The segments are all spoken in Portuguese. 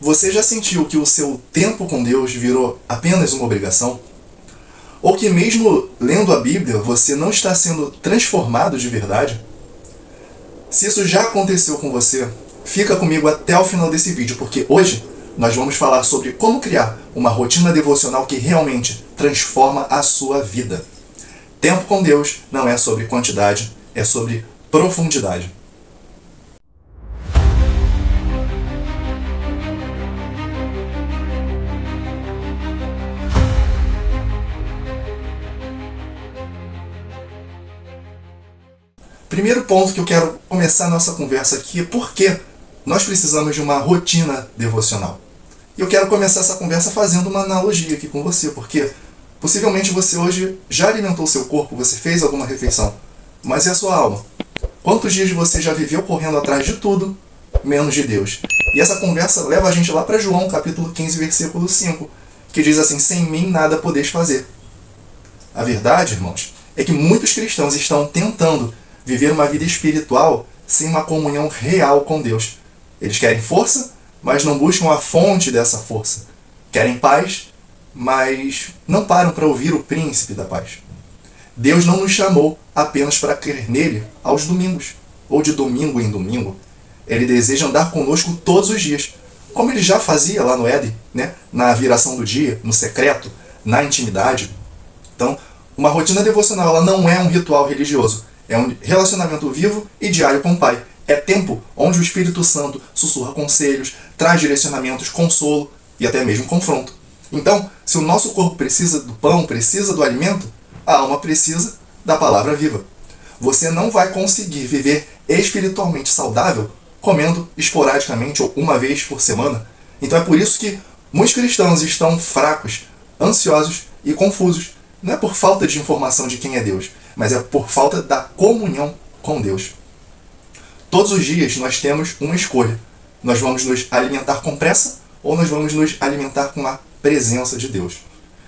Você já sentiu que o seu tempo com Deus virou apenas uma obrigação? Ou que mesmo lendo a Bíblia, você não está sendo transformado de verdade? Se isso já aconteceu com você, fica comigo até o final desse vídeo, porque hoje nós vamos falar sobre como criar uma rotina devocional que realmente transforma a sua vida. Tempo com Deus não é sobre quantidade, é sobre profundidade. Primeiro ponto que eu quero começar a nossa conversa aqui é por que nós precisamos de uma rotina devocional. E eu quero começar essa conversa fazendo uma analogia aqui com você, porque possivelmente você hoje já alimentou seu corpo, você fez alguma refeição, mas e a sua alma? Quantos dias você já viveu correndo atrás de tudo, menos de Deus? E essa conversa leva a gente lá para João, capítulo 15, versículo 5, que diz assim: sem mim nada podeis fazer. A verdade, irmãos, é que muitos cristãos estão tentando viver uma vida espiritual sem uma comunhão real com Deus. Eles querem força, mas não buscam a fonte dessa força. Querem paz, mas não param para ouvir o príncipe da paz. Deus não nos chamou apenas para crer nele aos domingos, ou de domingo em domingo. Ele deseja andar conosco todos os dias, como ele já fazia lá no Éden, né? Na viração do dia, no secreto, na intimidade. Então, uma rotina devocional ela não é um ritual religioso. É um relacionamento vivo e diário com o Pai. É tempo onde o Espírito Santo sussurra conselhos, traz direcionamentos, consolo e até mesmo confronto. Então, se o nosso corpo precisa do pão, precisa do alimento, a alma precisa da palavra viva. Você não vai conseguir viver espiritualmente saudável comendo esporadicamente ou uma vez por semana. Então é por isso que muitos cristãos estão fracos, ansiosos e confusos. Não é por falta de informação de quem é Deus, mas é por falta da comunhão com Deus. Todos os dias nós temos uma escolha. Nós vamos nos alimentar com pressa ou nós vamos nos alimentar com a presença de Deus.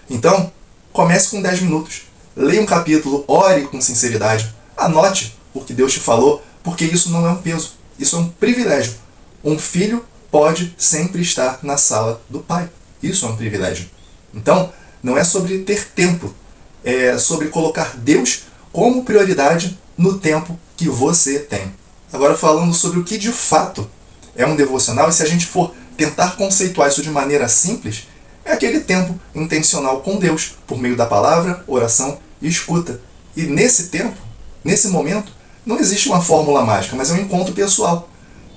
Então, comece com 10 minutos. Leia um capítulo, ore com sinceridade. Anote o que Deus te falou, porque isso não é um peso. Isso é um privilégio. Um filho pode sempre estar na sala do Pai. Isso é um privilégio. Então, não é sobre ter tempo. É sobre colocar Deus como prioridade no tempo que você tem. Agora falando sobre o que de fato é um devocional, e se a gente for tentar conceituar isso de maneira simples, é aquele tempo intencional com Deus, por meio da palavra, oração e escuta. E nesse tempo, nesse momento, não existe uma fórmula mágica, mas é um encontro pessoal.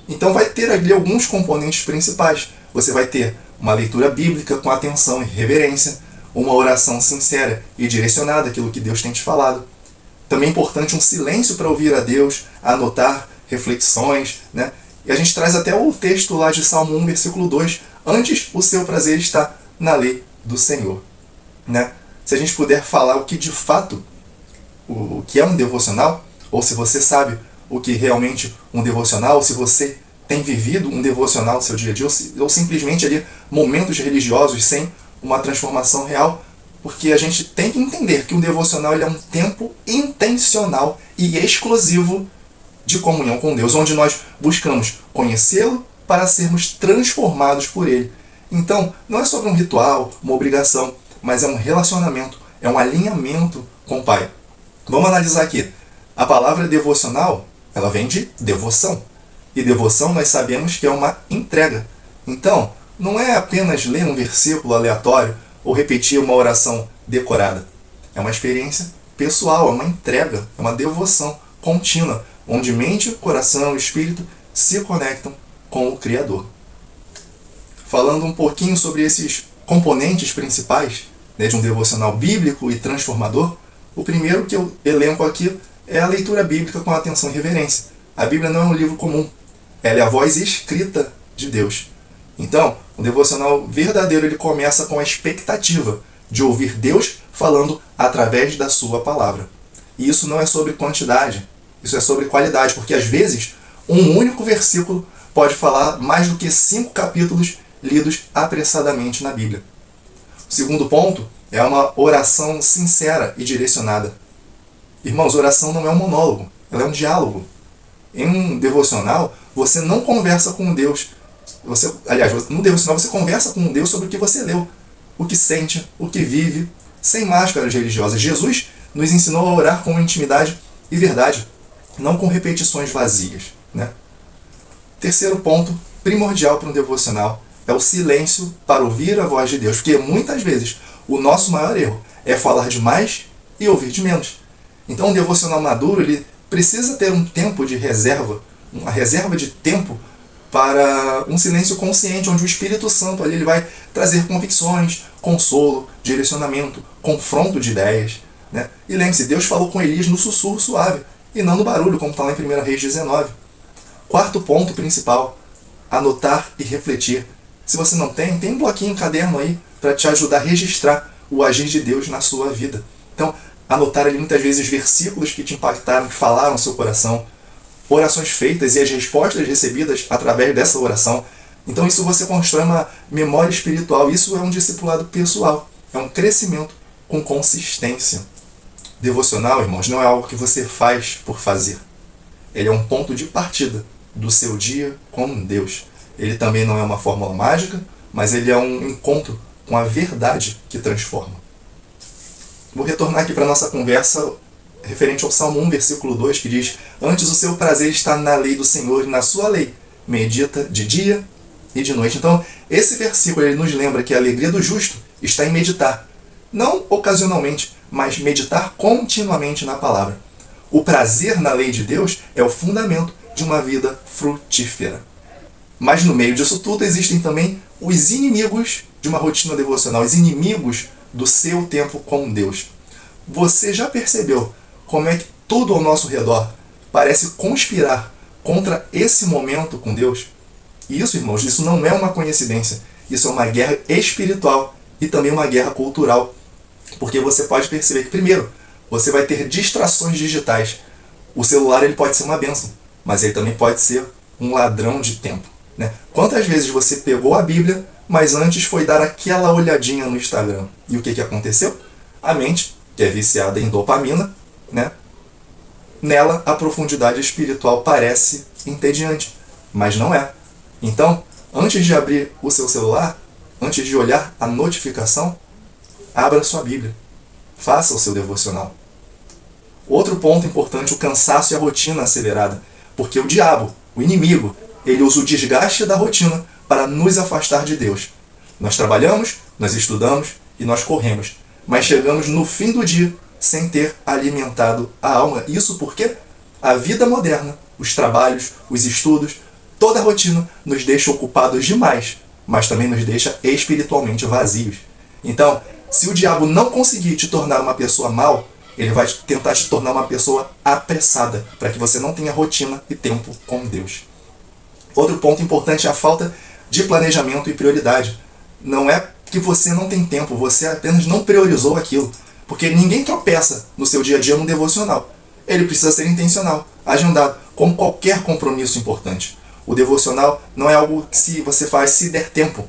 Então vai ter ali alguns componentes principais. Você vai ter uma leitura bíblica com atenção e reverência, uma oração sincera e direcionada àquilo que Deus tem te falado. Também é importante um silêncio para ouvir a Deus, anotar reflexões, né? E a gente traz até o texto lá de Salmo 1, versículo 2. Antes o seu prazer está na lei do Senhor. Né? Se a gente puder falar o que de fato, o que é um devocional, ou se você sabe o que realmente um devocional, ou se você tem vivido um devocional no seu dia a dia, ou simplesmente ali momentos religiosos sem uma transformação real, porque a gente tem que entender que um devocional ele é um tempo intencional e exclusivo de comunhão com Deus, onde nós buscamos conhecê-lo para sermos transformados por ele. Então, não é sobre um ritual, uma obrigação, mas é um relacionamento, é um alinhamento com o Pai. Vamos analisar aqui. A palavra devocional, ela vem de devoção. E devoção nós sabemos que é uma entrega. Então, não é apenas ler um versículo aleatório ou repetir uma oração decorada. É uma experiência pessoal, é uma entrega, é uma devoção contínua, onde mente, coração e espírito se conectam com o Criador. Falando um pouquinho sobre esses componentes principais, né, de um devocional bíblico e transformador, o primeiro que eu elenco aqui é a leitura bíblica com atenção e reverência. A Bíblia não é um livro comum, ela é a voz escrita de Deus. Então, o devocional verdadeiro ele começa com a expectativa de ouvir Deus falando através da sua palavra. E isso não é sobre quantidade, isso é sobre qualidade, porque às vezes um único versículo pode falar mais do que 5 capítulos lidos apressadamente na Bíblia. O segundo ponto é uma oração sincera e direcionada. Irmãos, oração não é um monólogo, ela é um diálogo. Em um devocional, você não conversa com Deus Aliás, no devocional você conversa com Deus sobre o que você leu, o que sente, o que vive, sem máscaras religiosas. Jesus nos ensinou a orar com intimidade e verdade, não com repetições vazias, né? Terceiro ponto primordial para um devocional é o silêncio para ouvir a voz de Deus, porque muitas vezes o nosso maior erro é falar demais e ouvir de menos. Então um devocional maduro, ele precisa ter um tempo de reserva, uma reserva de tempo para um silêncio consciente, onde o Espírito Santo ali, ele vai trazer convicções, consolo, direcionamento, confronto de ideias, né? E lembre-se, Deus falou com Elias no sussurro suave e não no barulho, como está lá em 1 Reis 19. Quarto ponto principal, anotar e refletir. Se você não tem um bloquinho, um caderno aí para te ajudar a registrar o agir de Deus na sua vida. Então, anotar ali muitas vezes versículos que te impactaram, que falaram no seu coração, orações feitas e as respostas recebidas através dessa oração. Então isso você constrói uma memória espiritual. Isso é um discipulado pessoal. É um crescimento com consistência. Devocional, irmãos, não é algo que você faz por fazer. Ele é um ponto de partida do seu dia com Deus. Ele também não é uma fórmula mágica, mas ele é um encontro com a verdade que transforma. Vou retornar aqui para a nossa conversa referente ao Salmo 1, versículo 2, que diz: antes o seu prazer está na lei do Senhor, e na sua lei medita de dia e de noite. Então, esse versículo ele nos lembra que a alegria do justo está em meditar. Não ocasionalmente, mas meditar continuamente na palavra. O prazer na lei de Deus é o fundamento de uma vida frutífera. Mas no meio disso tudo existem também os inimigos de uma rotina devocional, os inimigos do seu tempo com Deus. Você já percebeu como é que tudo ao nosso redor parece conspirar contra esse momento com Deus? E isso, irmãos, isso não é uma coincidência. Isso é uma guerra espiritual e também uma guerra cultural. Porque você pode perceber que, primeiro, você vai ter distrações digitais. O celular ele pode ser uma bênção, mas ele também pode ser um ladrão de tempo, né? Quantas vezes você pegou a Bíblia, mas antes foi dar aquela olhadinha no Instagram? E o que aconteceu? A mente, que é viciada em dopamina, né? Nela a profundidade espiritual parece entediante, mas não é. Então, antes de abrir o seu celular, antes de olhar a notificação, abra sua Bíblia. Faça o seu devocional. Outro ponto importante, o cansaço e a rotina acelerada. Porque o diabo, o inimigo, ele usa o desgaste da rotina para nos afastar de Deus. Nós trabalhamos, nós estudamos e nós corremos. Mas chegamos no fim do dia sem ter alimentado a alma. Isso porque a vida moderna, os trabalhos, os estudos, toda a rotina nos deixa ocupados demais, mas também nos deixa espiritualmente vazios. Então, se o diabo não conseguir te tornar uma pessoa mal, ele vai tentar te tornar uma pessoa apressada, para que você não tenha rotina e tempo com Deus. Outro ponto importante é a falta de planejamento e prioridade. Não é que você não tem tempo, você apenas não priorizou aquilo. Porque ninguém tropeça no seu dia a dia no devocional. Ele precisa ser intencional, agendado, como qualquer compromisso importante. O devocional não é algo que você faz se der tempo.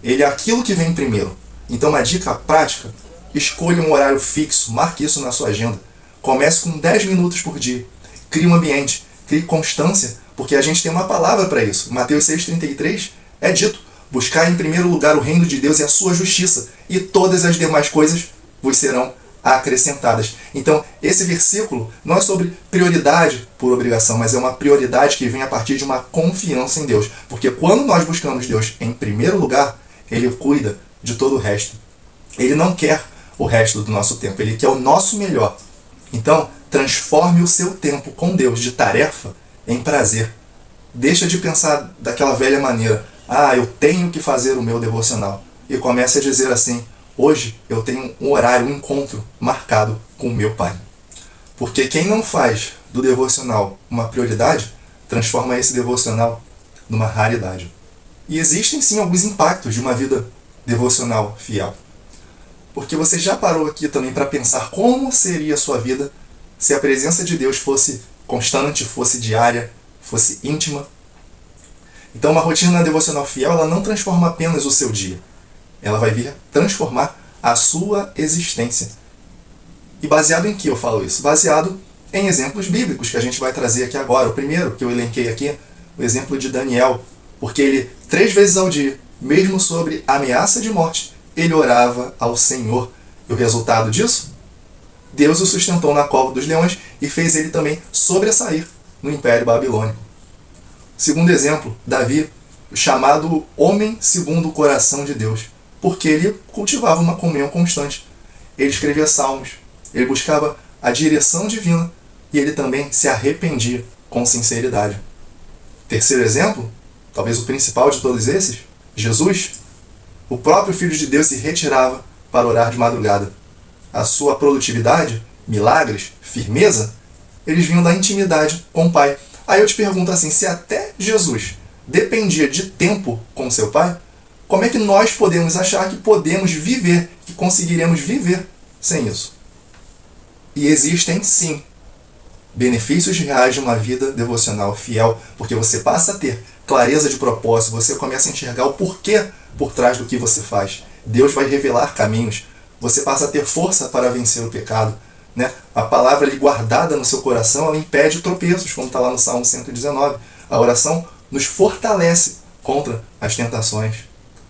Ele é aquilo que vem primeiro. Então, uma dica prática: escolha um horário fixo, marque isso na sua agenda. Comece com 10 minutos por dia. Crie um ambiente, crie constância, porque a gente tem uma palavra para isso. Mateus 6,33 é dito: buscar em primeiro lugar o reino de Deus e a sua justiça, e todas as demais coisas vos serão acrescentadas. Então, esse versículo não é sobre prioridade por obrigação, mas é uma prioridade que vem a partir de uma confiança em Deus. Porque quando nós buscamos Deus em primeiro lugar, Ele cuida de todo o resto. Ele não quer o resto do nosso tempo, Ele quer o nosso melhor. Então, transforme o seu tempo com Deus de tarefa em prazer. Deixa de pensar daquela velha maneira: eu tenho que fazer o meu devocional. E comece a dizer assim: hoje eu tenho um horário, um encontro marcado com o meu Pai. Porque quem não faz do devocional uma prioridade, transforma esse devocional numa raridade. E existem sim alguns impactos de uma vida devocional fiel. Porque você já parou aqui também para pensar como seria a sua vida se a presença de Deus fosse constante, fosse diária, fosse íntima? Então, uma rotina devocional fiel, ela não transforma apenas o seu dia. Ela vai vir transformar a sua existência. E baseado em que eu falo isso? Baseado em exemplos bíblicos que a gente vai trazer aqui agora. O primeiro que eu elenquei aqui, o exemplo de Daniel, porque ele 3 vezes ao dia, mesmo sobre ameaça de morte, ele orava ao Senhor. E o resultado disso? Deus o sustentou na cova dos leões e fez ele também sobressair no Império Babilônico. Segundo exemplo, Davi, chamado homem segundo o coração de Deus, porque ele cultivava uma comunhão constante. Ele escrevia salmos, ele buscava a direção divina e ele também se arrependia com sinceridade. Terceiro exemplo, talvez o principal de todos esses, Jesus, o próprio Filho de Deus se retirava para orar de madrugada. A sua produtividade, milagres, firmeza, eles vinham da intimidade com o Pai. Aí eu te pergunto assim, se até Jesus dependia de tempo com seu Pai, como é que nós podemos achar que podemos viver, que conseguiremos viver sem isso? E existem, sim, benefícios reais de uma vida devocional fiel, porque você passa a ter clareza de propósito, você começa a enxergar o porquê por trás do que você faz. Deus vai revelar caminhos, você passa a ter força para vencer o pecado. Né? A palavra ali guardada no seu coração, ela impede tropeços, como está lá no Salmo 119. A oração nos fortalece contra as tentações.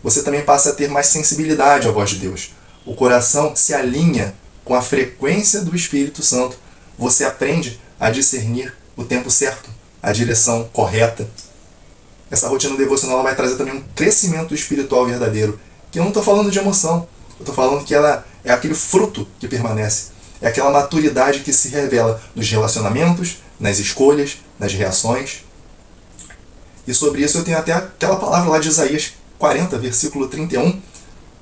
Você também passa a ter mais sensibilidade à voz de Deus. O coração se alinha com a frequência do Espírito Santo. Você aprende a discernir o tempo certo, a direção correta. Essa rotina devocional vai trazer também um crescimento espiritual verdadeiro. Que eu não estou falando de emoção, eu estou falando que ela é aquele fruto que permanece. É aquela maturidade que se revela nos relacionamentos, nas escolhas, nas reações. E sobre isso eu tenho até aquela palavra lá de Isaías 40, versículo 31,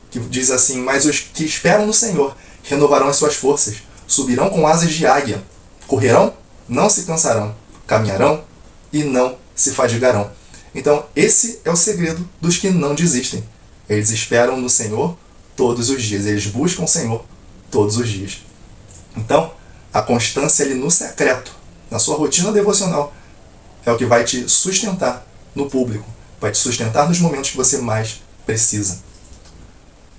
que diz assim: mas os que esperam no Senhor renovarão as suas forças, subirão com asas de águia, correrão, não se cansarão, caminharão e não se fadigarão. Então esse é o segredo dos que não desistem. Eles esperam no Senhor todos os dias, eles buscam o Senhor todos os dias. Então, a constância ali no secreto, na sua rotina devocional, é o que vai te sustentar no público, vai te sustentar nos momentos que você mais precisa.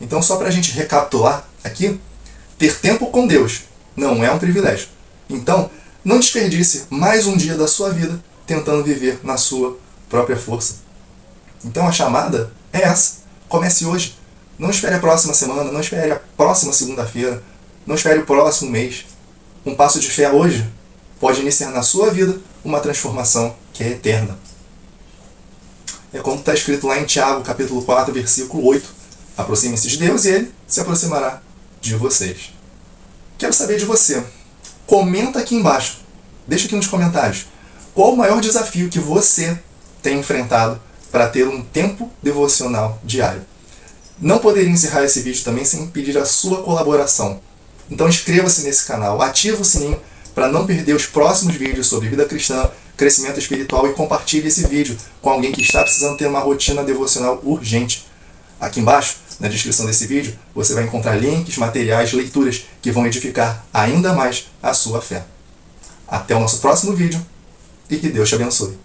Então, só para a gente recapitular aqui, ter tempo com Deus não é um privilégio. Então, não desperdice mais um dia da sua vida tentando viver na sua própria força. Então, a chamada é essa. Comece hoje. Não espere a próxima semana, não espere a próxima segunda-feira, não espere o próximo mês. Um passo de fé hoje pode iniciar na sua vida uma transformação que é eterna. É como está escrito lá em Tiago, capítulo 4, versículo 8. Aproxime-se de Deus e Ele se aproximará de vocês. Quero saber de você. Comenta aqui embaixo. Deixa aqui nos comentários. Qual o maior desafio que você tem enfrentado para ter um tempo devocional diário? Não poderia encerrar esse vídeo também sem pedir a sua colaboração. Então inscreva-se nesse canal, ativa o sininho para não perder os próximos vídeos sobre vida cristã, crescimento espiritual e compartilhe esse vídeo com alguém que está precisando ter uma rotina devocional urgente. Aqui embaixo, na descrição desse vídeo, você vai encontrar links, materiais, leituras que vão edificar ainda mais a sua fé. Até o nosso próximo vídeo e que Deus te abençoe.